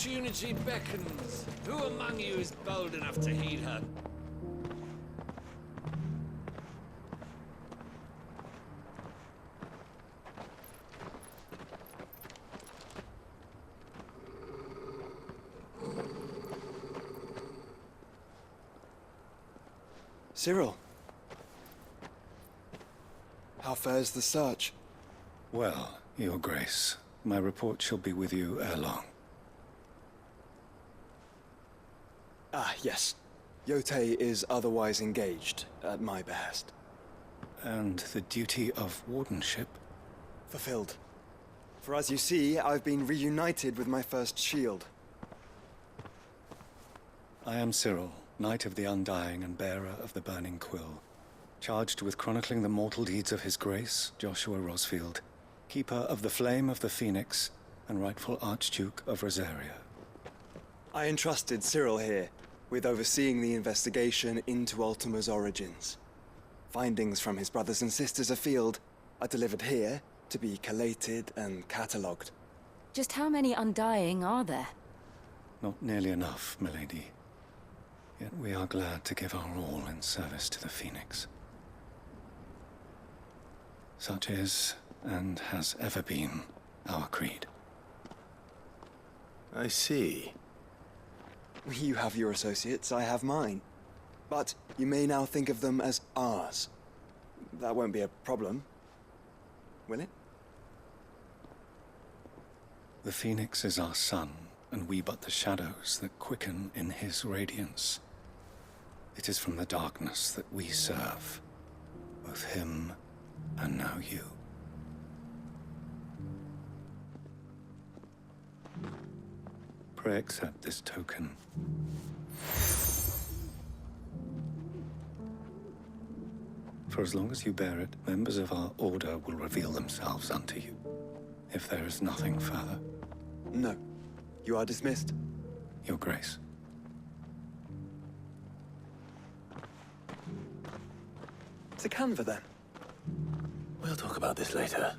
Opportunity beckons. Who among you is bold enough to heed her? Cyril. How fares the search? Well, Your Grace, my report shall be with you ere long. Ah, yes. Yotei is otherwise engaged, at my behest. And the duty of wardenship? Fulfilled. For as you see, I've been reunited with my first shield. I am Cyril, Knight of the Undying and bearer of the Burning Quill, charged with chronicling the mortal deeds of His Grace, Joshua Rosfield, Keeper of the Flame of the Phoenix, and rightful Archduke of Rosaria. I entrusted Cyril here with overseeing the investigation into Ultima's origins. Findings from his brothers and sisters afield are delivered here to be collated and catalogued. Just how many Undying are there? Not nearly enough, milady. Yet we are glad to give our all in service to the Phoenix. Such is, and has ever been, our creed. I see. You have your associates, I have mine. But you may now think of them as ours. That won't be a problem, will it? The Phoenix is our sun, and we but the shadows that quicken in his radiance. It is from the darkness that we serve, both him and now you. Pray accept this token. For as long as you bear it, members of our order will reveal themselves unto you, if there is nothing further. No. You are dismissed. Your Grace. To Canva, then. We'll talk about this later.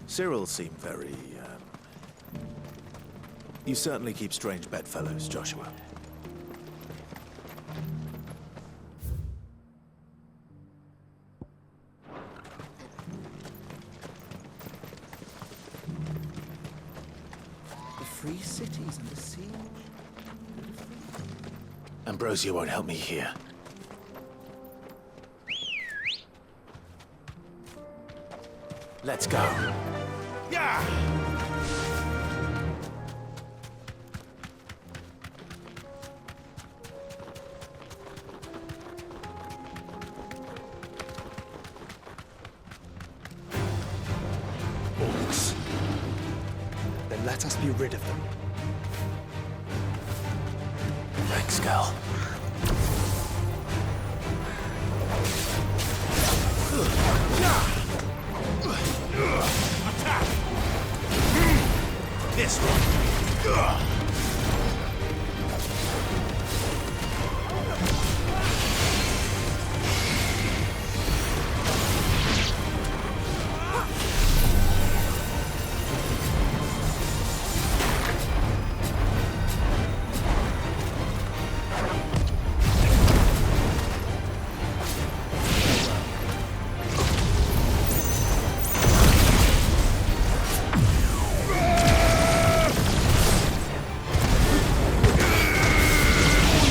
Cyril seemed very, You certainly keep strange bedfellows, Joshua. The free cities and the siege. Ambrosia won't help me here. Let's go. Yeah! Orcs. Then let us be rid of them. Thanks, Gal. Attack! This one.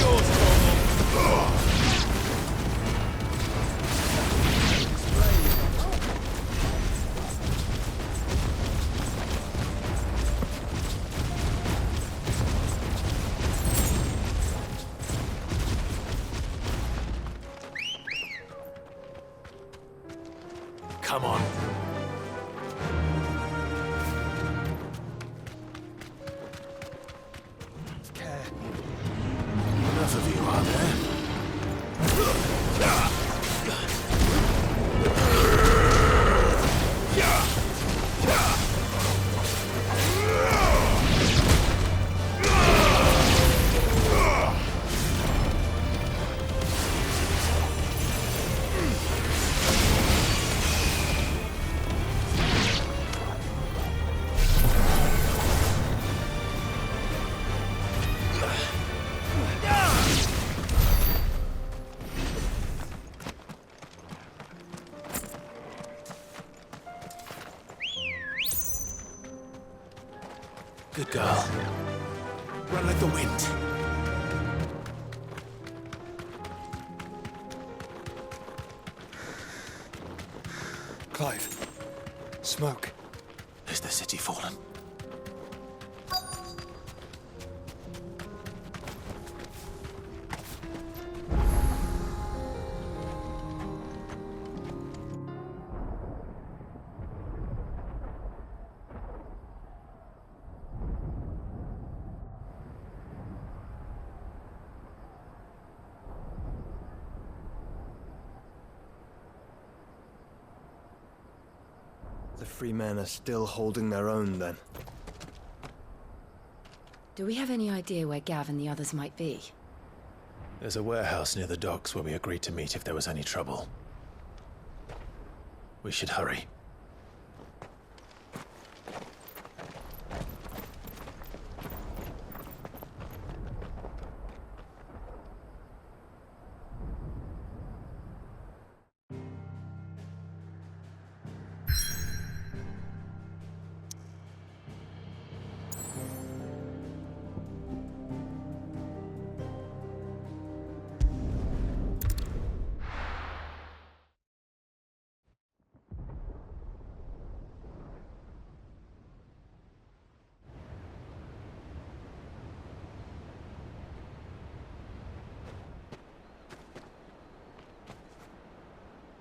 Yours, Chocobo. Good girl. Run like the wind. Clive. Smoke. Is the city fallen? The free men are still holding their own, then. Do we have any idea where Gav and the others might be? There's a warehouse near the docks where we agreed to meet if there was any trouble. We should hurry.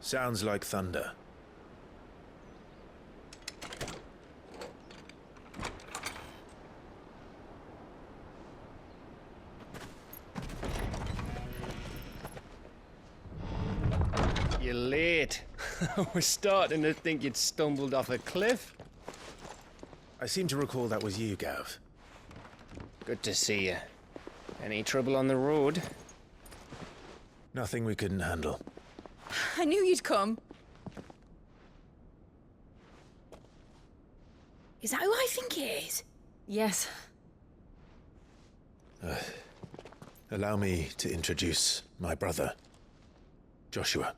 Sounds like thunder. You're late. I was starting to think you'd stumbled off a cliff. I seem to recall that was you, Gav. Good to see you. Any trouble on the road? Nothing we couldn't handle. I knew you'd come. Is that who I think it is? Yes. Allow me to introduce my brother, Joshua.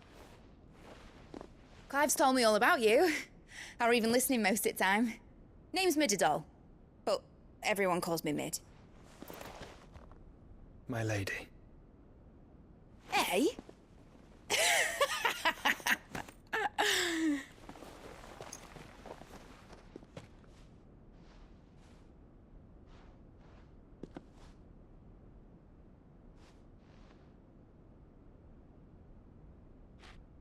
Clive's told me all about you. Or even listening most of the time. Name's Midadol, but everyone calls me Mid. My lady. Hey?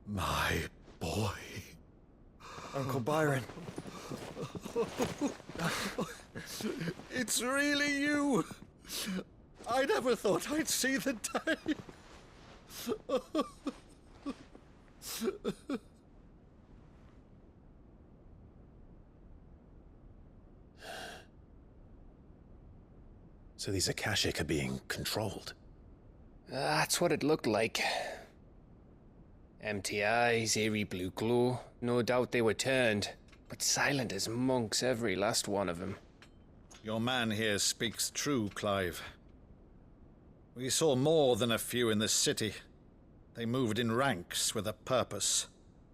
My boy. Uncle Byron. It's really you. I never thought I'd see the day. So these Akashic are being controlled. That's what it looked like. Empty eyes, eerie blue glow. No doubt they were turned, but silent as monks, every last one of them. Your man here speaks true, Clive. We saw more than a few in this city. They moved in ranks with a purpose,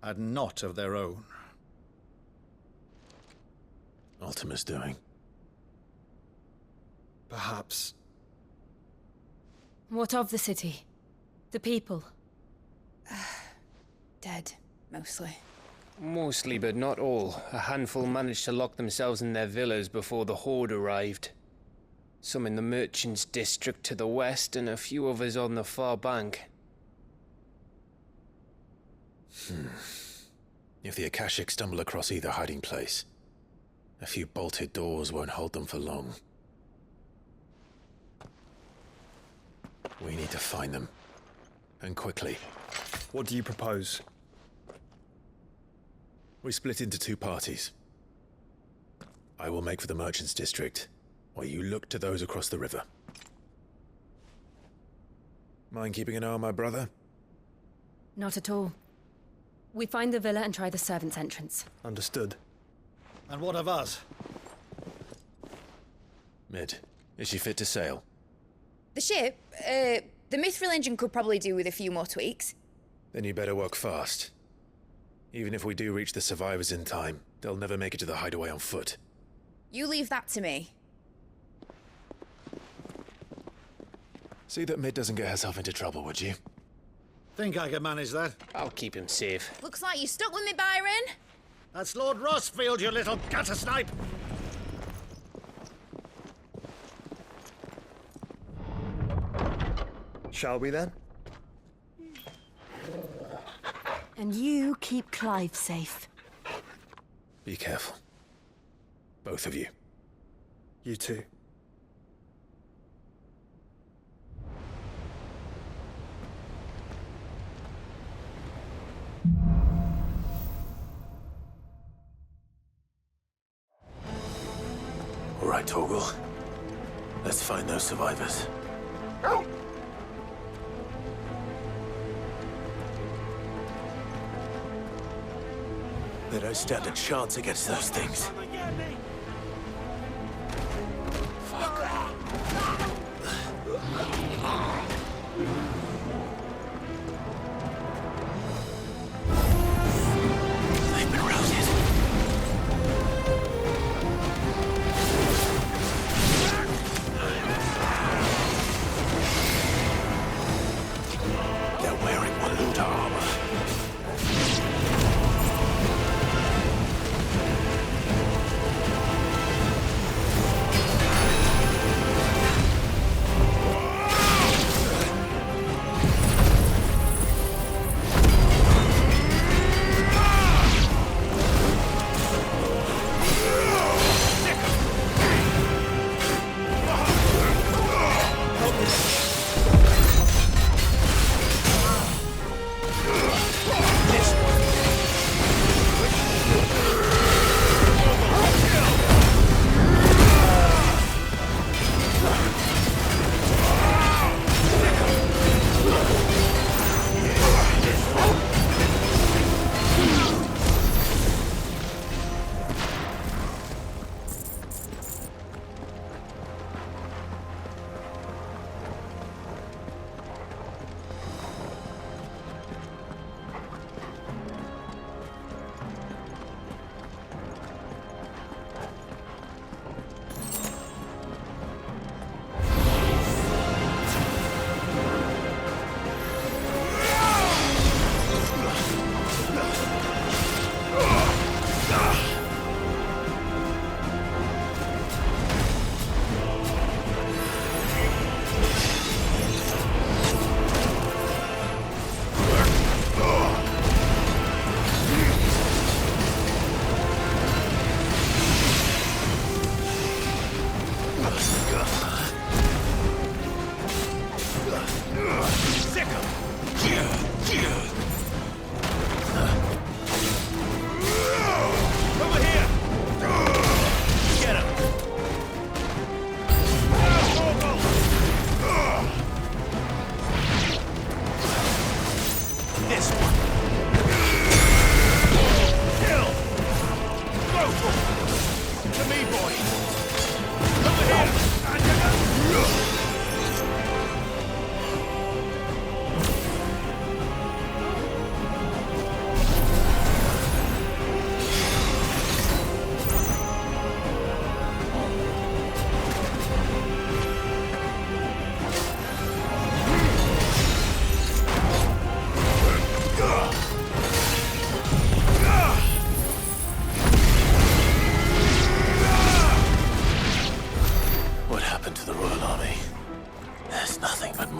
and not of their own. Ultima's doing. Perhaps. What of the city? The people? Dead, mostly. Mostly, but not all. A handful managed to lock themselves in their villas before the Horde arrived. Some in the merchants' district to the west, and a few others on the far bank. If the Akashic stumble across either hiding place, a few bolted doors won't hold them for long. We need to find them. And quickly. What do you propose? We split into two parties. I will make for the merchants' district, while you look to those across the river. Mind keeping an eye on my brother? Not at all. We find the villa and try the servants' entrance. Understood. And what of us? Mid, is she fit to sail? The ship, the Mithril engine could probably do with a few more tweaks. Then you better work fast. Even if we do reach the survivors in time, they'll never make it to the hideaway on foot. You leave that to me. See that Mid doesn't get herself into trouble, would you? Think I can manage that? I'll keep him safe. Looks like you stuck with me, Byron. That's Lord Rosfield, you little gutter snipe! Shall we then? And you keep Clive safe. Be careful. Both of you. You too. All right, Torgal. Let's find those survivors. They don't stand a chance against those things. They've been routed. They're wearing Waluda armor.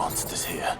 monsters here.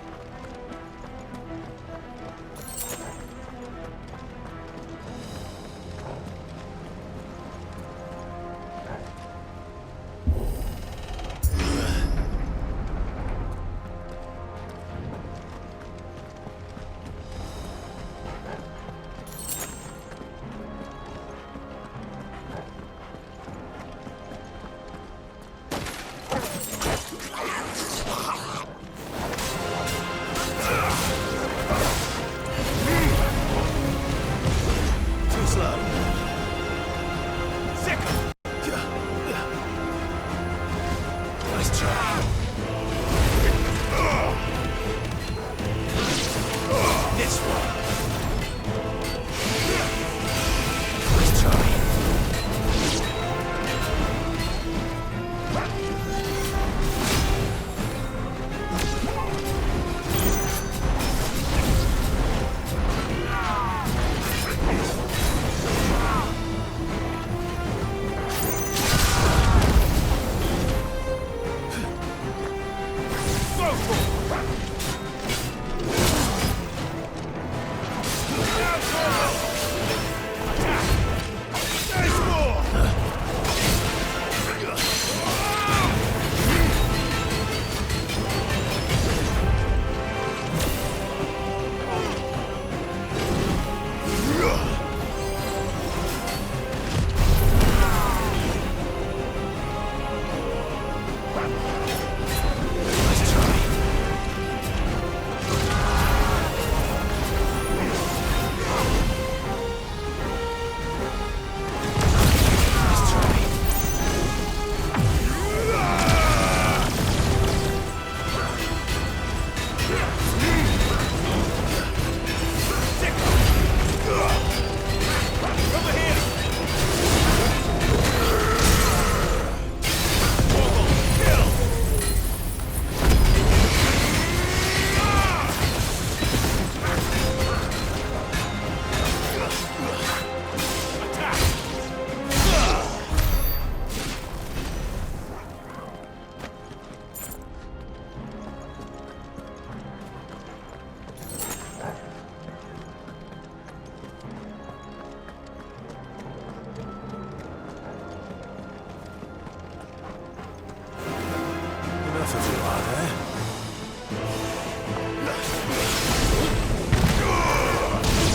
Over here!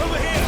Over here!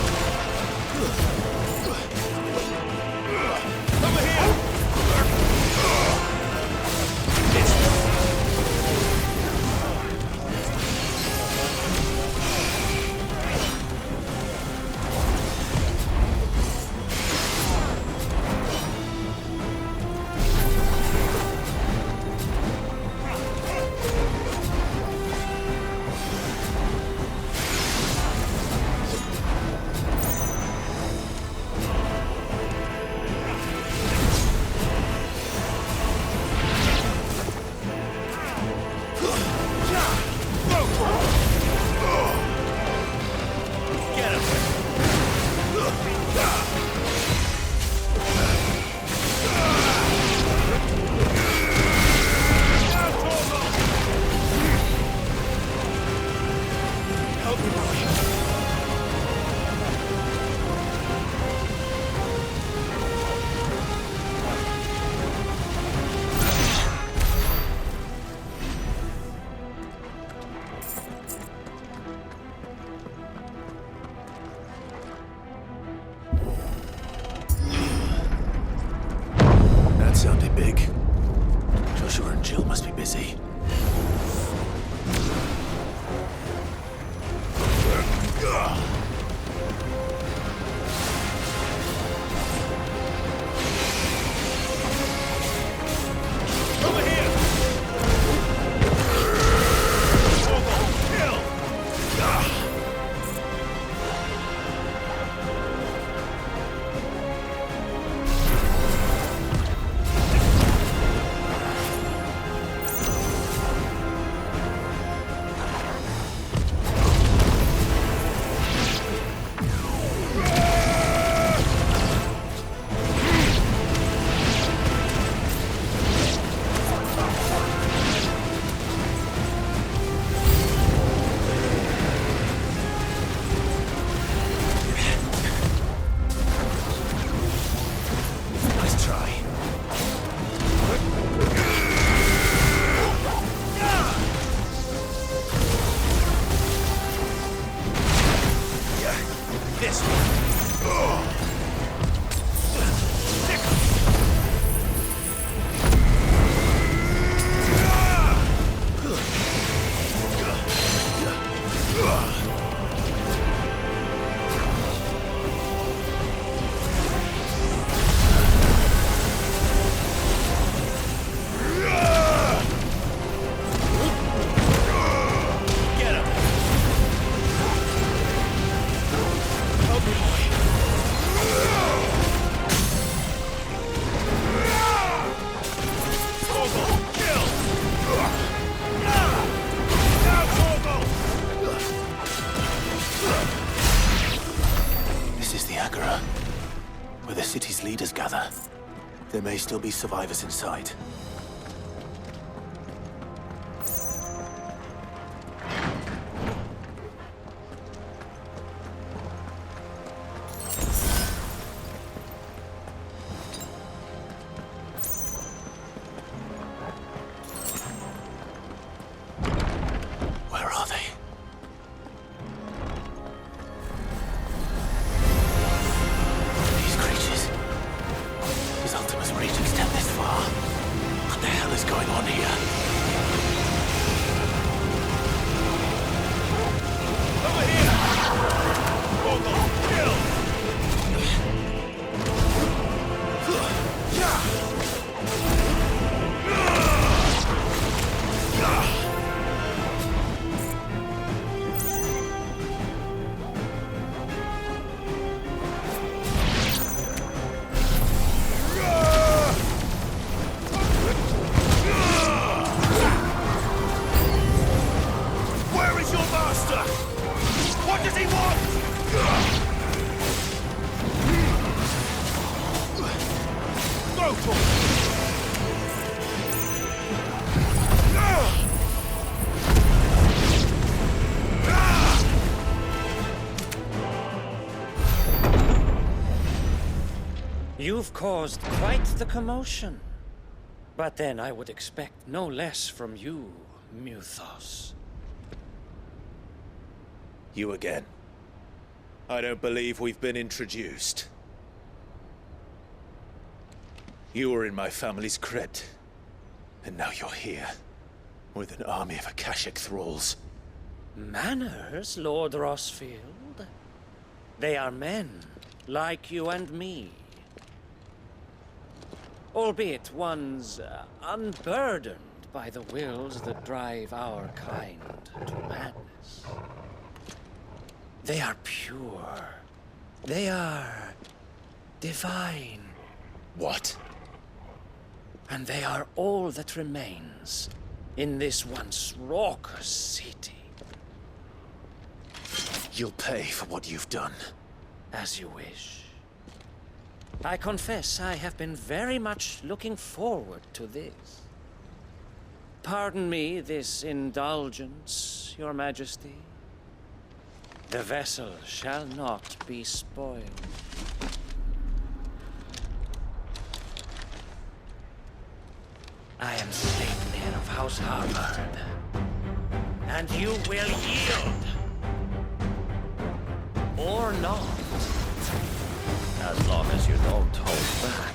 Sounded big. Joshua and Jill must be busy. Over here! Kill! where the city's leaders gather. There may still be survivors inside. You've caused quite the commotion. But then I would expect no less from you, Mythos. You again. I don't believe we've been introduced. You were in my family's crypt, and now you're here, with an army of Akashic thralls. Manners, Lord Rosfield? They are men, like you and me. Albeit ones unburdened by the wills that drive our kind to madness. They are pure. They are divine. What? And they are all that remains in this once raucous city. You'll pay for what you've done. As you wish. I confess I have been very much looking forward to this. Pardon me this indulgence, Your Majesty. The vessel shall not be spoiled. I am Sleipnir of House Harvard, and you will yield. Or not. As long as you don't hold back.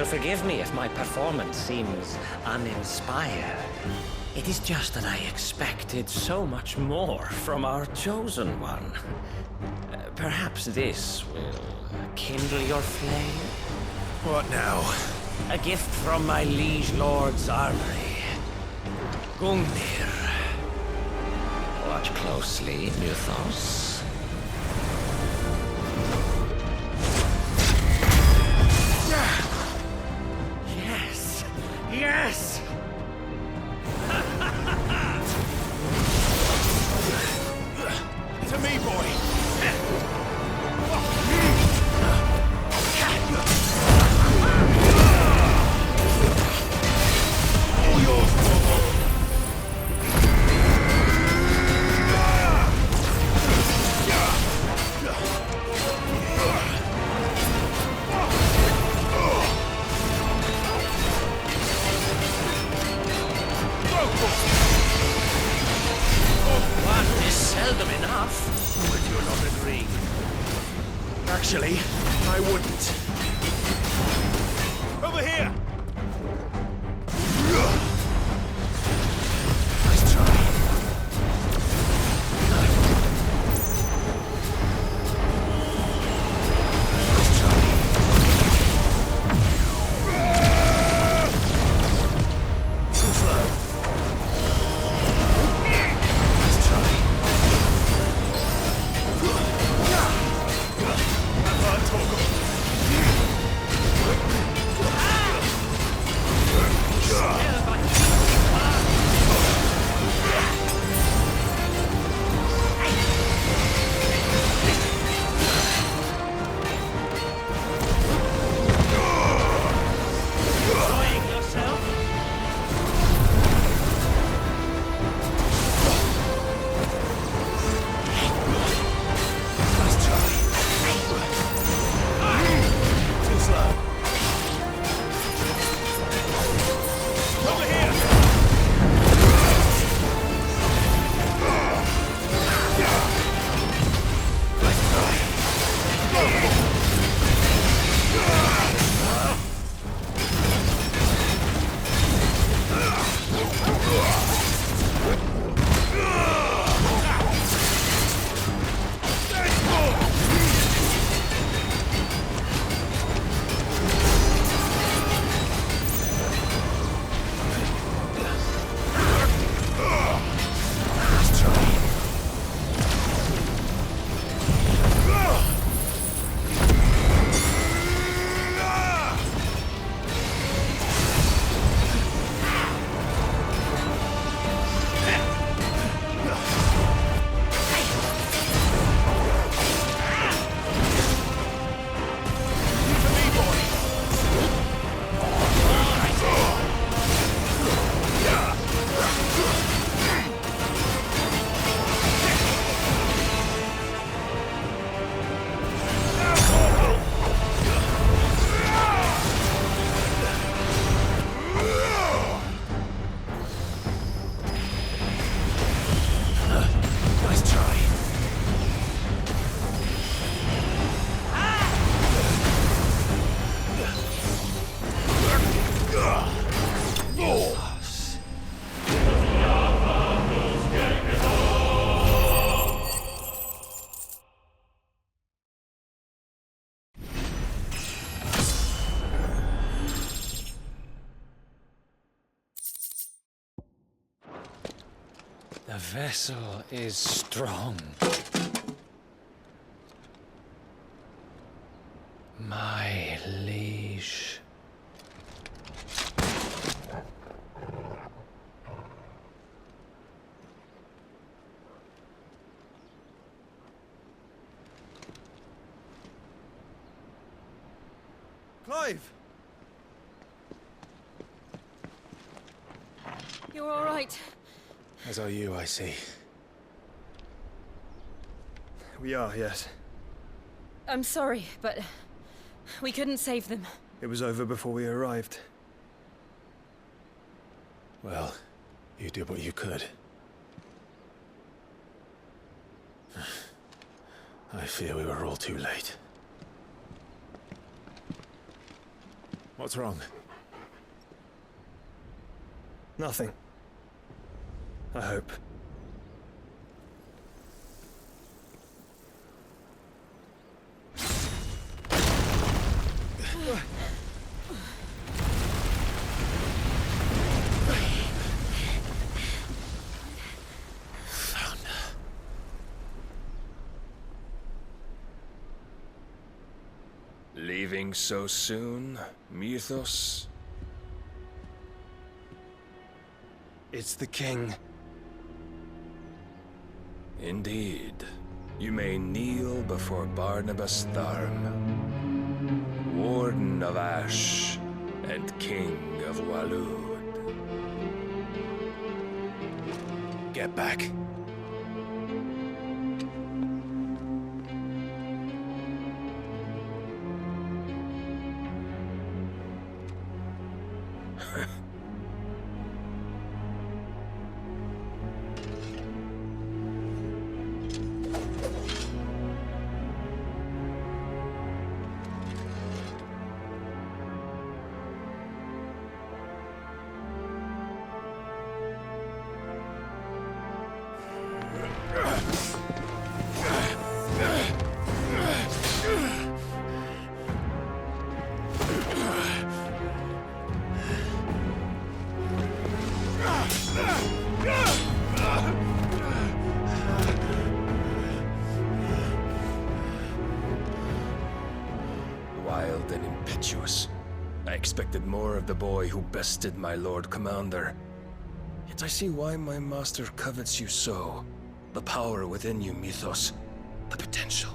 Forgive me if my performance seems uninspired. It is just that I expected so much more from our chosen one. Perhaps this will kindle your flame? What now? A gift from my liege lord's armory. Gungnir. Watch closely, Mythos. Yes! To me, boy! All yours, seldom enough. Would you not agree? Actually, I wouldn't. Over here! Nice try. Nice try. Too slow. Nice try. I've heard talk of The vessel is strong. My liege. Clive! You're all right. As are you, I see. We are, yes. I'm sorry, but we couldn't save them. It was over before we arrived. Well, you did what you could. I fear we were all too late. What's wrong? Nothing. I hope. Leaving so soon, Mythos? It's the king. Indeed. You may kneel before Barnabas Tharm, Warden of Ash and King of Waloed. Get back. Wild and impetuous. I expected more of the boy who bested my Lord Commander. Yet I see why my master covets you so. The power within you, Mythos. The potential.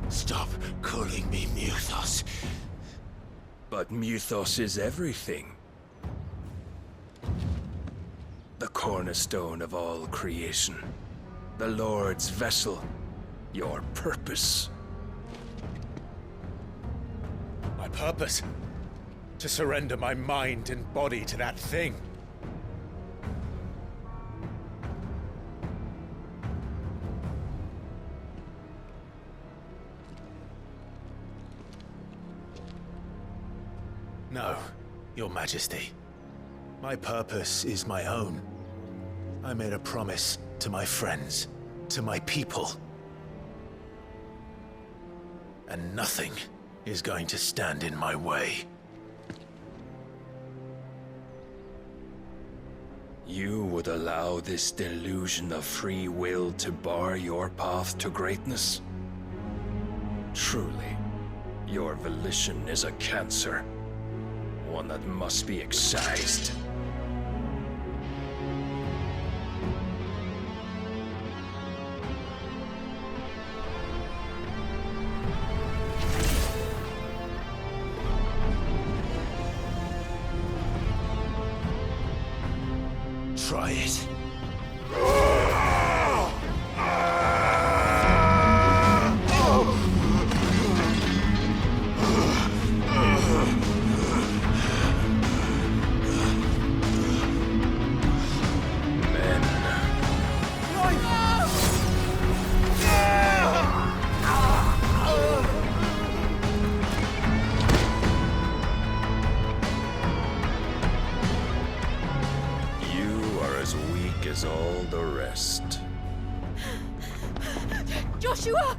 Stop calling me Mythos. But Mythos is everything. The cornerstone of all creation. The Lord's vessel. Your purpose. My purpose? To surrender my mind and body to that thing. No, Your Majesty. My purpose is my own. I made a promise to my friends, to my people. And nothing is going to stand in my way. You would allow this delusion of free will to bar your path to greatness? Truly, your volition is a cancer. One that must be excised. Try it. As all the rest. Joshua!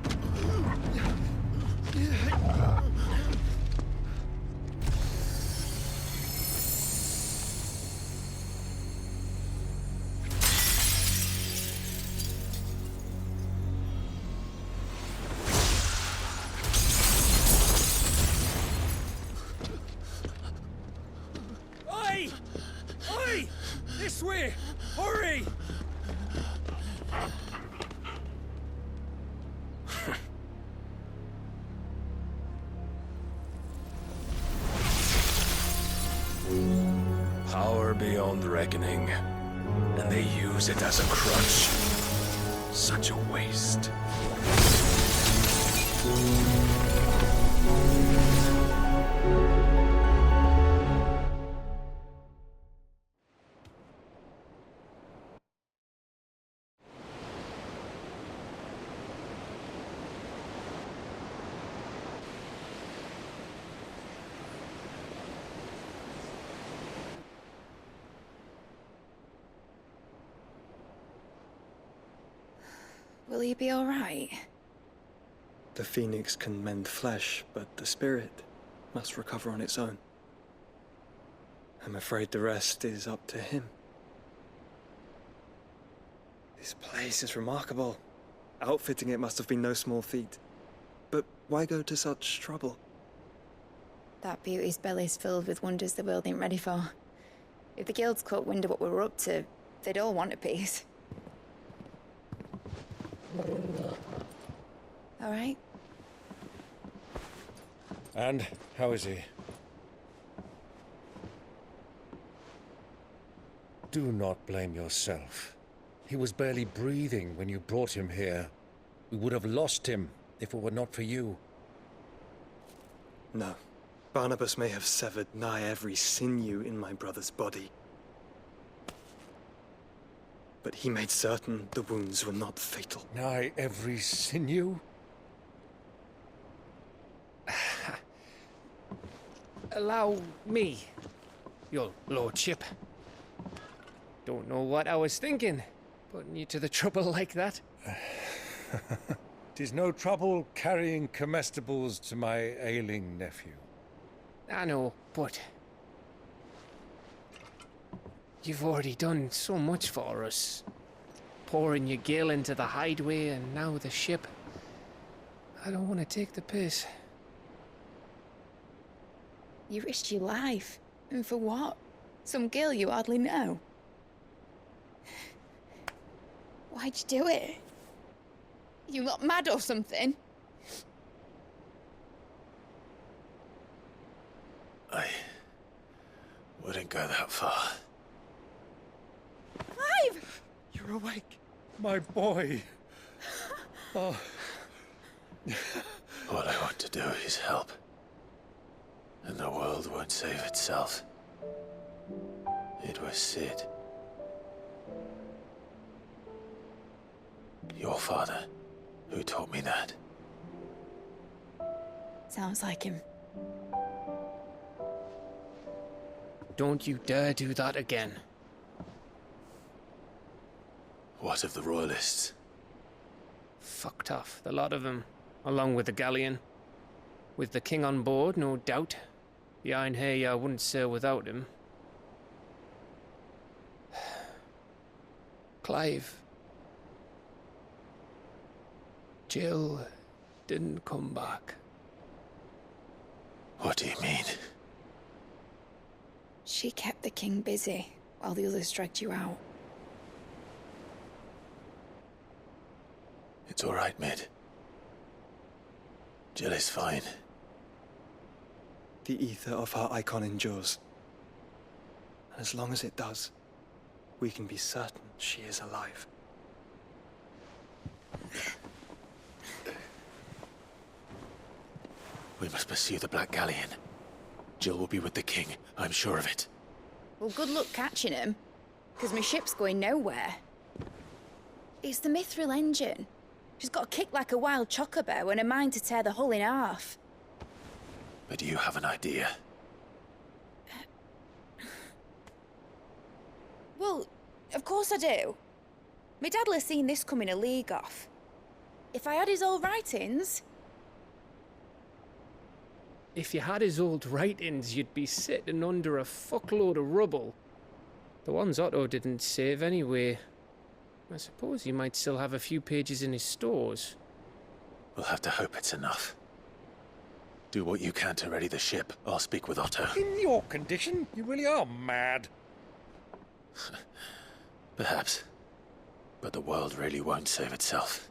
this way! Hurry! Power beyond reckoning, and they use it as a crutch. Such a waste. Will he be all right? The phoenix can mend flesh, but the spirit must recover on its own. I'm afraid the rest is up to him. This place is remarkable. Outfitting it must have been no small feat. But why go to such trouble? That beauty's belly's filled with wonders the world ain't ready for. If the guilds caught wind of what we were up to, they'd all want a piece. All right? And how is he? Do not blame yourself. He was barely breathing when you brought him here. We would have lost him if it were not for you. No. Barnabas may have severed nigh every sinew in my brother's body. But he made certain the wounds were not fatal. Nigh every sinew? Allow me, your lordship. Don't know what I was thinking, putting you to the trouble like that. 'Tis no trouble carrying comestibles to my ailing nephew. I know, but you've already done so much for us. Pouring your gil into the hideaway and now the ship. I don't want to take the piss. You risked your life. And for what? Some girl you hardly know. Why'd you do it? You not mad or something? I wouldn't go that far. Clive! You're awake. My boy. Oh. All I want to do is help. And the world won't save itself. It was Sid. Your father, who taught me that. Sounds like him. Don't you dare do that again. What of the royalists? Fucked off, the lot of them, along with the galleon. With the king on board, no doubt. Behind here, I wouldn't sail without him. Clive. Jill didn't come back. What do you mean? She kept the king busy while the others dragged you out. It's all right, Mid. Jill is fine. The ether of her icon endures. And as long as it does, we can be certain she is alive. We must pursue the Black Galleon. Jill will be with the king, I'm sure of it. Well, good luck catching him, because my ship's going nowhere. It's the Mithril engine. She's got a kick like a wild chocobo and a mind to tear the hull in half. But do you have an idea? Well, of course I do. My dad'll have seen this coming a league off. If I had his old writings... If you had his old writings, you'd be sitting under a fuckload of rubble. The ones Otto didn't save anyway. I suppose he might still have a few pages in his stores. We'll have to hope it's enough. Do what you can to ready the ship. I'll speak with Otto. In your condition, you really are mad. Perhaps. But the world really won't save itself.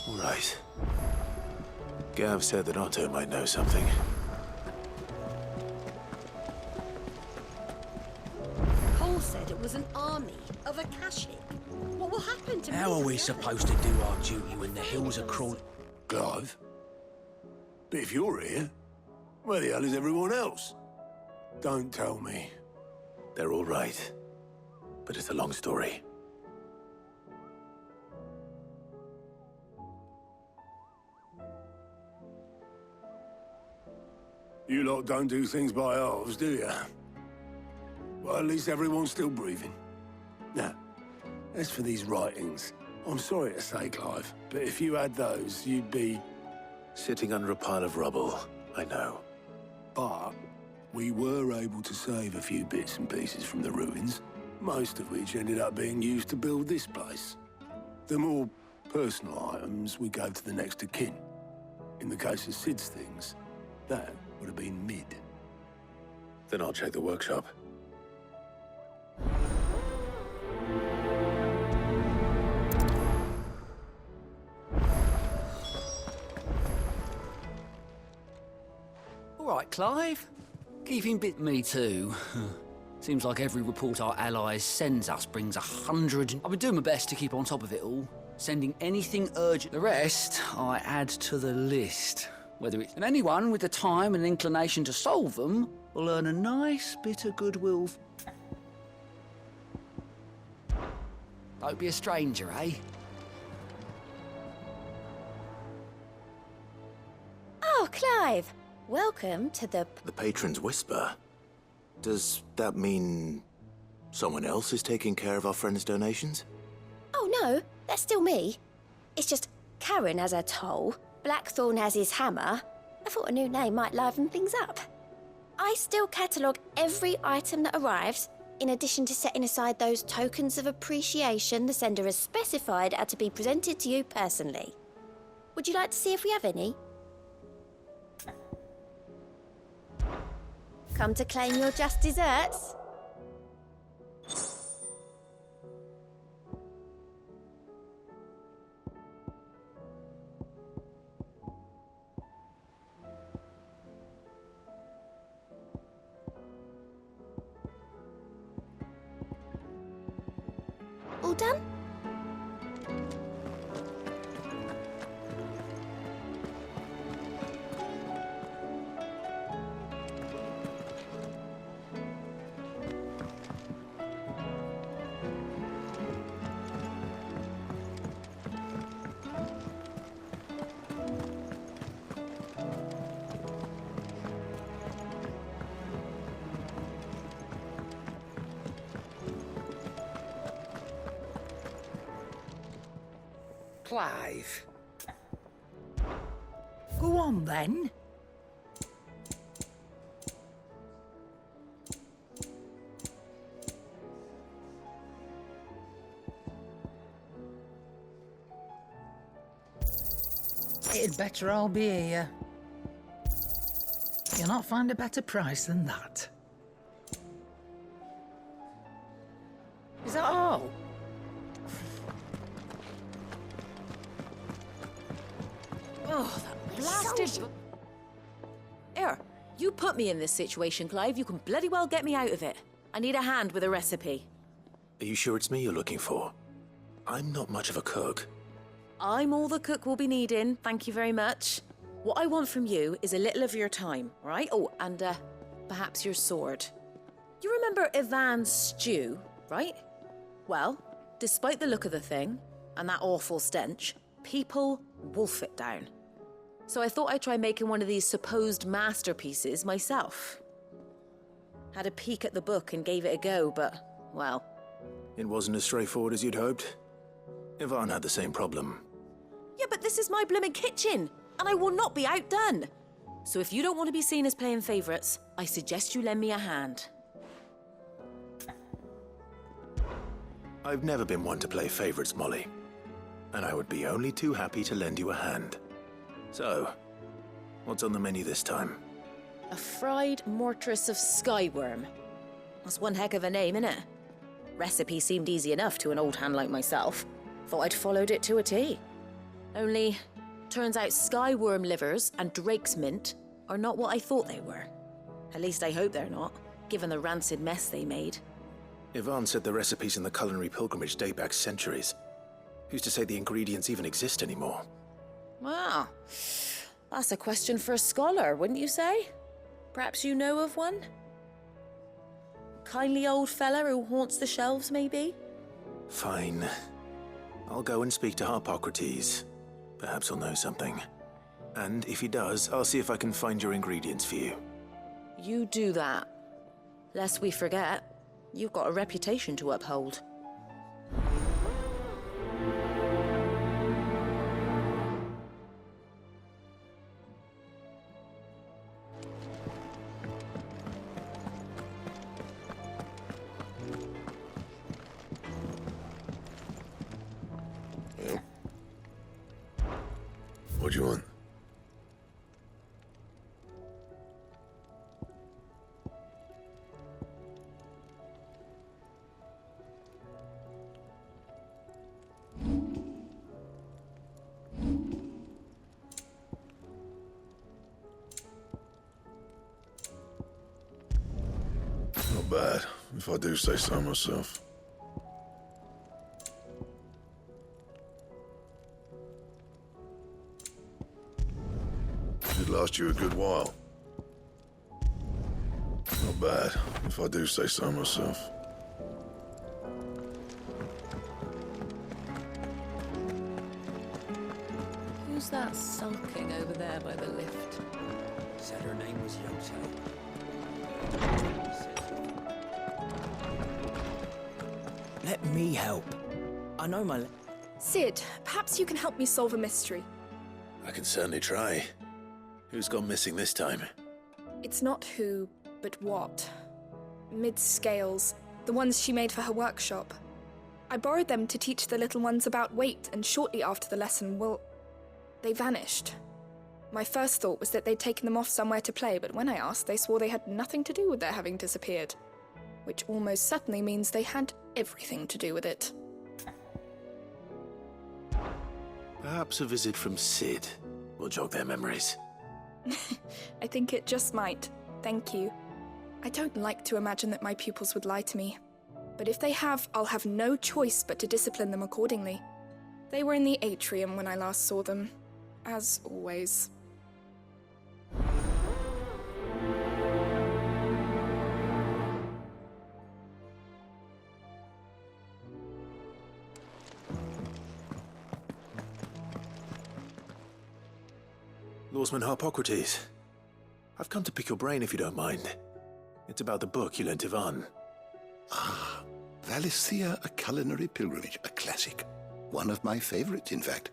Right. Gav said that Otto might know something. Cole said it was an army of Akashic. What will happen to me? How are we supposed to do our duty when the hills are crawling? Clive? But if you're here, where the hell is everyone else? Don't tell me. They're all right. But it's a long story. You lot don't do things by halves, do you? Well, at least everyone's still breathing. Now, as for these writings, I'm sorry to say, Clive, but if you had those, you'd be... Sitting under a pile of rubble, I know. But we were able to save a few bits and pieces from the ruins, most of which ended up being used to build this place. The more personal items we gave to the next of kin. In the case of Sid's things, that would have been mid. Then I'll check the workshop. All right, Clive. Keeping bit me too. Seems like every report our allies sends us brings 100. I've been doing my best to keep on top of it all, sending anything urgent. The rest I add to the list. Whether it's... And anyone with the time and inclination to solve them will earn a nice bit of goodwill. Don't be a stranger, eh? Oh, Clive! Welcome to the Patron's Whisper? Does that mean someone else is taking care of our friend's donations? Oh no, that's still me. It's just Karen has her toll, Blackthorn has his hammer. I thought a new name might liven things up. I still catalogue every item that arrives, in addition to setting aside those tokens of appreciation the sender has specified are to be presented to you personally. Would you like to see if we have any? Come to claim your just desserts? All done? Clive. Go on, then. It'd better all be here. You'll not find a better price than that. Is that all? Oh, that blasted... Here, you put me in this situation, Clive. You can bloody well get me out of it. I need a hand with a recipe. Are you sure it's me you're looking for? I'm not much of a cook. I'm all the cook will be needing, thank you very much. What I want from you is a little of your time, right? Oh, and perhaps your sword. You remember Ivan's stew, right? Well, despite the look of the thing, and that awful stench, people wolf it down. So I thought I'd try making one of these supposed masterpieces myself. Had a peek at the book and gave it a go, but, well... It wasn't as straightforward as you'd hoped. Ivan had the same problem. Yeah, but this is my blooming kitchen. and I will not be outdone. So if you don't want to be seen as playing favourites, I suggest you lend me a hand. I've never been one to play favorites, Molly. And I would be only too happy to lend you a hand. So, what's on the menu this time? A fried mortress of skyworm. That's one heck of a name, innit? Recipe seemed easy enough to an old hand like myself. Thought I'd followed it to a T. Only, turns out skyworm livers and drake's mint are not what I thought they were. At least I hope they're not, given the rancid mess they made. Yvonne said the recipes in the culinary pilgrimage date back centuries. Who's to say the ingredients even exist anymore? Wow. That's a question for a scholar, wouldn't you say? Perhaps you know of one? Kindly old fella who haunts the shelves, maybe? Fine. I'll go and speak to Harpocrates. Perhaps he'll know something. And if he does, I'll see if I can find your ingredients for you. You do that. Lest we forget, you've got a reputation to uphold. What do you want? Not bad, if I do say so myself. It'd last you a good while. Not bad, if I do say so myself. Who's that sulking over there by the lift? Said her name was Yote. Let me help. I know my... Sid, perhaps you can help me solve a mystery. I can certainly try. Who's gone missing this time? It's not who, but what. Mid's scales, the ones she made for her workshop. I borrowed them to teach the little ones about weight, and shortly after the lesson, well, they vanished. My first thought was that they'd taken them off somewhere to play, but when I asked, they swore they had nothing to do with their having disappeared. Which almost certainly means they had everything to do with it. Perhaps a visit from Sid will jog their memories. I think it just might. Thank you. I don't like to imagine that my pupils would lie to me. But if they have, I'll have no choice but to discipline them accordingly. They were in the atrium when I last saw them, as always. Lawsman Harpocrates. I've come to pick your brain if you don't mind. It's about the book you lent Yvonne. Ah, Valisthea, A Culinary Pilgrimage, a classic. One of my favorites, in fact.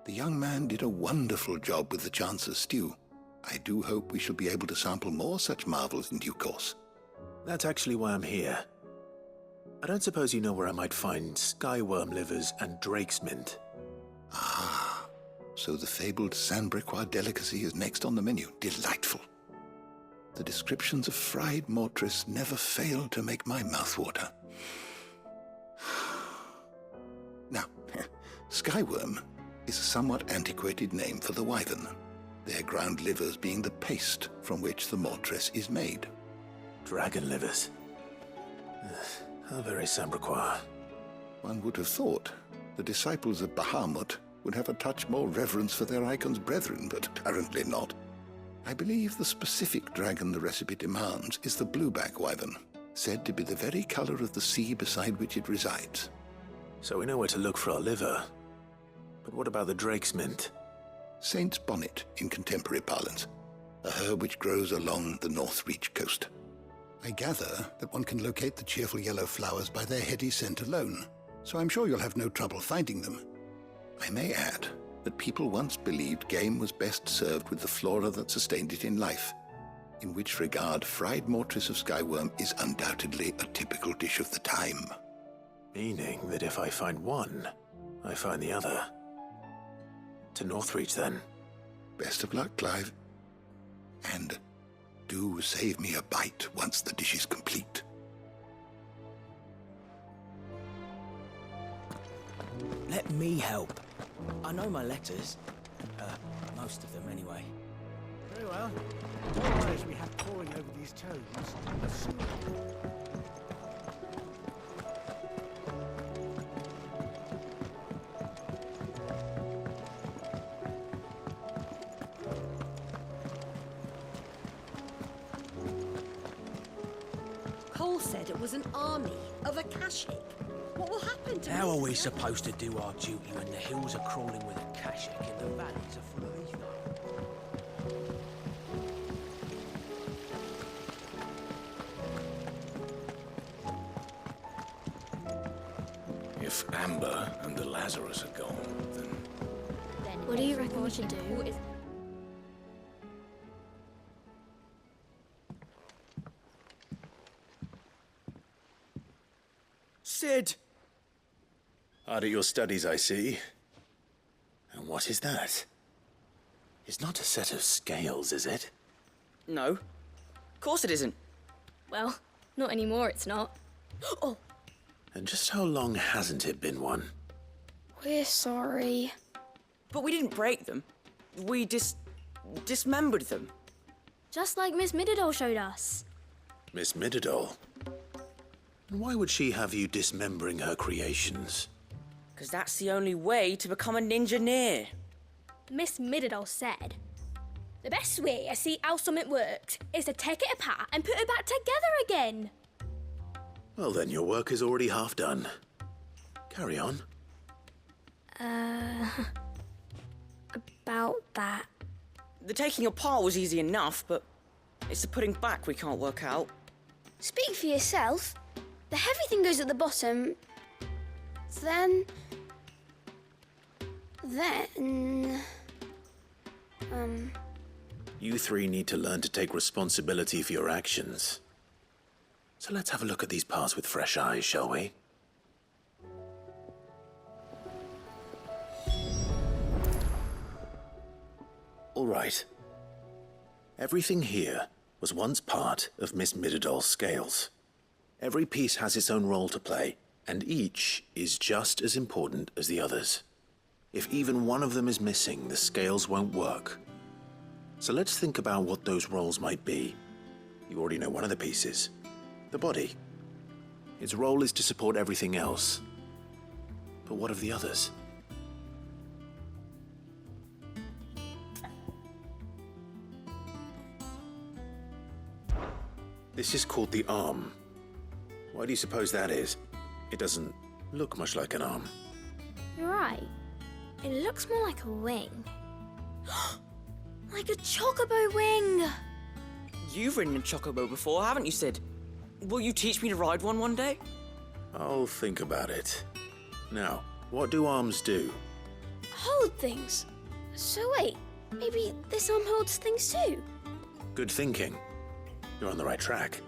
The young man did a wonderful job with the Chance's stew. I do hope we shall be able to sample more such marvels in due course. That's actually why I'm here. I don't suppose you know where I might find skyworm livers and drake's mint. Ah, so the fabled Sanbriquois delicacy is next on the menu. Delightful. The descriptions of fried mortress never fail to make my mouth water. Now, skyworm is a somewhat antiquated name for the wyvern, their ground livers being the paste from which the mortress is made. Dragon livers. How very Sanbriquois. One would have thought the disciples of Bahamut would have a touch more reverence for their icon's brethren, but apparently not. I believe the specific dragon the recipe demands is the blueback wyvern, said to be the very color of the sea beside which it resides. So we know where to look for our liver. But what about the drake's mint? Saint's bonnet in contemporary parlance, a herb which grows along the North Reach coast. I gather that one can locate the cheerful yellow flowers by their heady scent alone, so I'm sure you'll have no trouble finding them. I may add that people once believed game was best served with the flora that sustained it in life, in which regard fried mortress of skyworm is undoubtedly a typical dish of the time. Meaning that if I find one, I find the other. To Northreach, then. Best of luck, Clive. And do save me a bite once the dish is complete. Let me help. I know my letters. Most of them, anyway. Very well. What eyes we have poring over these tomes. Cole said it was an army of a Kashik. What will happen to How me? are we supposed to do our duty when the hills are crawling with a Kashik and the valleys are full of If Amber and the Lazarus are gone, then... What do you reckon we should do? Sid! Hard at your studies, I see. And what is that? It's not a set of scales, is it? No. Of course it isn't. Well, not anymore, it's not. Oh, And just how long hasn't it been one? we're sorry. But we didn't break them. We dismembered them. Just like Miss Mididol showed us. Miss Mididol? Why would she have you dismembering her creations? Because that's the only way to become a ninja-neer. Miss Mididol said, the best way to see how something worked is to take it apart and put it back together again. Well then, your work is already half done. Carry on. About that. The taking apart was easy enough, but it's the putting back we can't work out. Speak for yourself. The heavy thing goes at the bottom. Then... You three need to learn to take responsibility for your actions. So let's have a look at these parts with fresh eyes, shall we? All right. Everything here was once part of Miss Mididol's scales. Every piece has its own role to play, and each is just as important as the others. If even one of them is missing, the scales won't work. So let's think about what those roles might be. You already know one of the pieces. The body. Its role is to support everything else. But what of the others? This is called the arm. Why do you suppose that is? It doesn't look much like an arm. You're right. It looks more like a wing. Like a chocobo wing! You've ridden a chocobo before, haven't you, Sid? Will you teach me to ride one day? I'll think about it. Now, what do arms do? Hold things. So wait, maybe this arm holds things too? Good thinking. You're on the right track.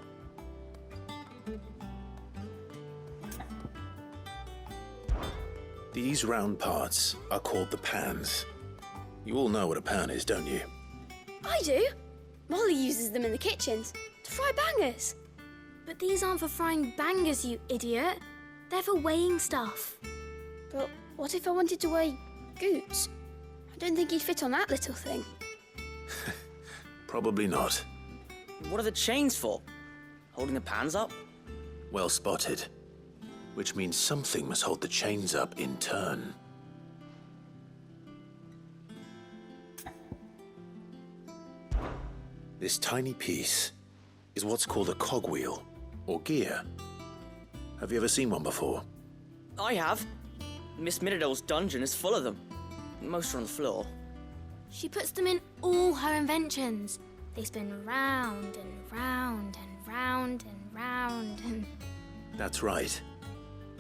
These round parts are called the pans. You all know what a pan is, don't you? I do. Molly uses them in the kitchens to fry bangers. But these aren't for frying bangers, you idiot. They're for weighing stuff. But what if I wanted to weigh Goots? I don't think he'd fit on that little thing. Probably not. What are the chains for? Holding the pans up? Well spotted. Which means something must hold the chains up in turn. This tiny piece is what's called a cogwheel, or gear. Have you ever seen one before? I have. Miss Mididol's dungeon is full of them. Most are on the floor. She puts them in all her inventions. They spin round and round and round and round and... That's right.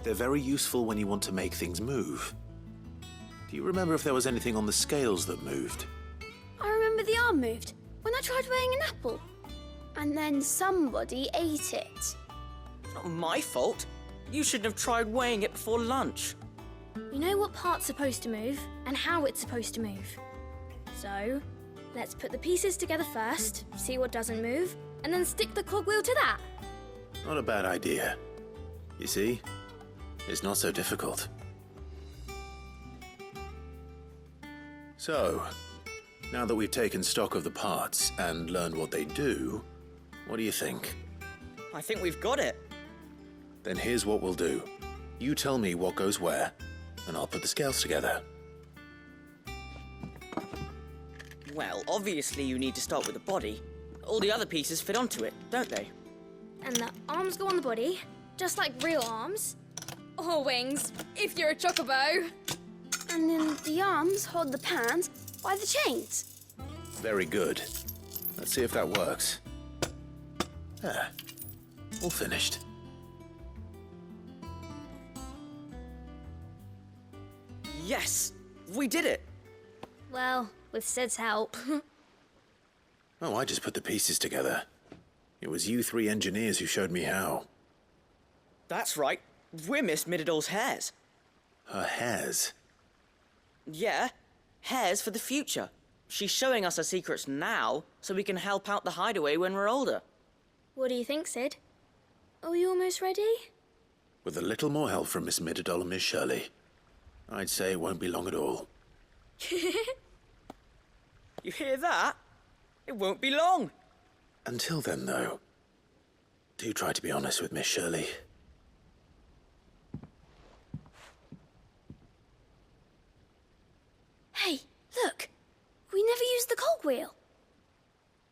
They're very useful when you want to make things move. Do you remember if there was anything on the scales that moved? I remember the arm moved when I tried weighing an apple. And then somebody ate it. It's not my fault. You shouldn't have tried weighing it before lunch. You know what part's supposed to move and how it's supposed to move. So, let's put the pieces together first, see what doesn't move, and then stick the cogwheel to that. Not a bad idea. You see? It's not so difficult. So, now that we've taken stock of the parts and learned what they do, what do you think? I think we've got it. Then here's what we'll do. You tell me what goes where, and I'll put the scales together. Well, obviously you need to start with the body. All the other pieces fit onto it, don't they? And the arms go on the body, just like real arms. Or wings, if you're a chocobo. And then the arms hold the pans by the chains. Very good. Let's see if that works. Ah, all finished. Yes! We did it! Well, with Sid's help. Oh, I just put the pieces together. It was you three engineers who showed me how. That's right. We're Miss Mididol's hairs. Her hairs? Yeah, hairs for the future. She's showing us her secrets now, so we can help out the hideaway when we're older. What do you think, Sid? Are you almost ready? With a little more help from Miss Mididol and Miss Shirley, I'd say it won't be long at all. You hear that? It won't be long. Until then, though, do try to be honest with Miss Shirley. Hey, look! We never used the cogwheel.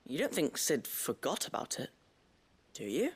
You don't think Sid forgot about it, do you?